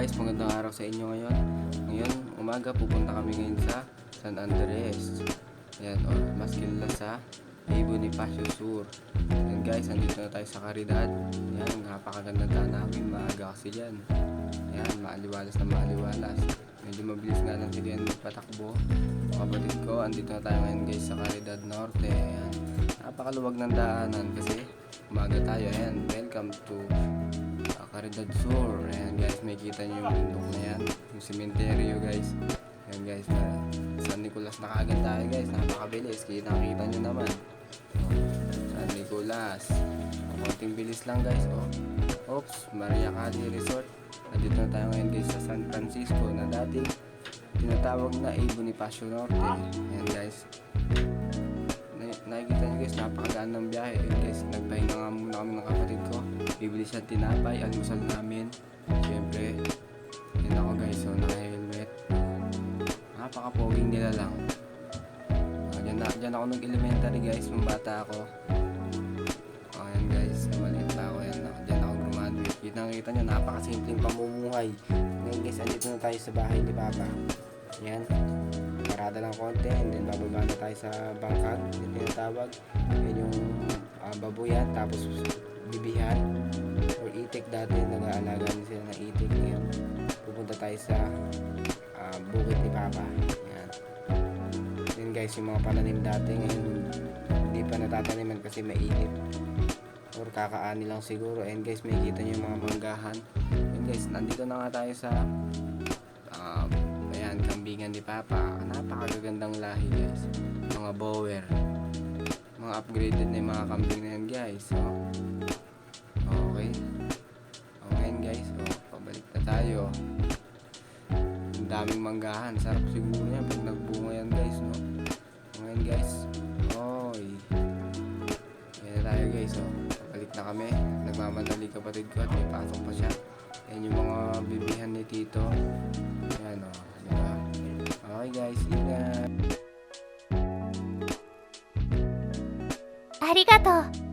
guys, magandang araw sa inyo ngayon. Ngayon, umaga pupunta kami ngayon sa San Andres. Ayan, mas kilala sa Bay Bonifacio Sur. Ayan guys, andito na tayo sa Caridad. Ayan, napakaganda daan namin, maaga kasi dyan. Ayan, maaliwalas na maaliwalas. Medyo mabilis nga lang sila yan patakbo. Kapatid ko, andito na tayo ngayon guys sa Caridad Norte. Ayan, napakaluwag ng daanan kasi umaga tayo. Ayan, welcome to Caridad Sur. Ayan guys, may kita nyo yung bundok na yan, yung sementeryo guys. Ayan guys, San Nicolas na kaagad tayo guys, napakabilis, kita nyo naman. San Nicolas, konting bilis lang guys. Oops, Maria Cali Resort. Nandito na tayo ngayon guys sa San Francisco na dating tinatawag na A. Bonifacio Norte. Ayan guys, nakikita nyo guys, napakagaan ng biyahe. Ayan guys, nagpahinga nga muna kami ng kapatid ko, bibili siya tinapay, almusal namin. Siyempre, yun ako guys, so naka-helmet. Napaka-poging nila lang. Dyan ako nag-elementary guys, nung bata ako. Ayan guys, maliit pa ako. Dyan ako graduate. Kita nyo, napaka-simpleng pamumuhay. Ngayon guys, andito na tayo sa bahay ni Papa. Ayan, parada lang konti, and then bababa na tayo sa bangkag, yung tinatawag. Yan yung babuyan, tapos bibihan or itik. Dati nag-aalaga din sila ng itik. Ngayon pupunta tayo sa bukid ni Papa. Yan. Yan guys, yung mga pananim dati ngayon hindi pa natataniman kasi mainit or kakaani lang siguro. And guys, may kita nyo yung mga manggahan. And guys, nandito na nga tayo sa ayan, kambingan ni Papa. Napakagandang lahi guys, mga bower, mga upgraded na yung mga kambing na yan guys. So, okay. Ngayon guys, pabalik na tayo. Ang daming manggahan, sarap siguro yan pag nagbunga yan guys, no? Ngayon guys, yan na tayo guys. Pabalik na kami, nagmamadali kapatid ko at may pasok pa siya. Yan yung mga bibihan ni Tito. Yan diba? Okay guys, ingat. ありがとう。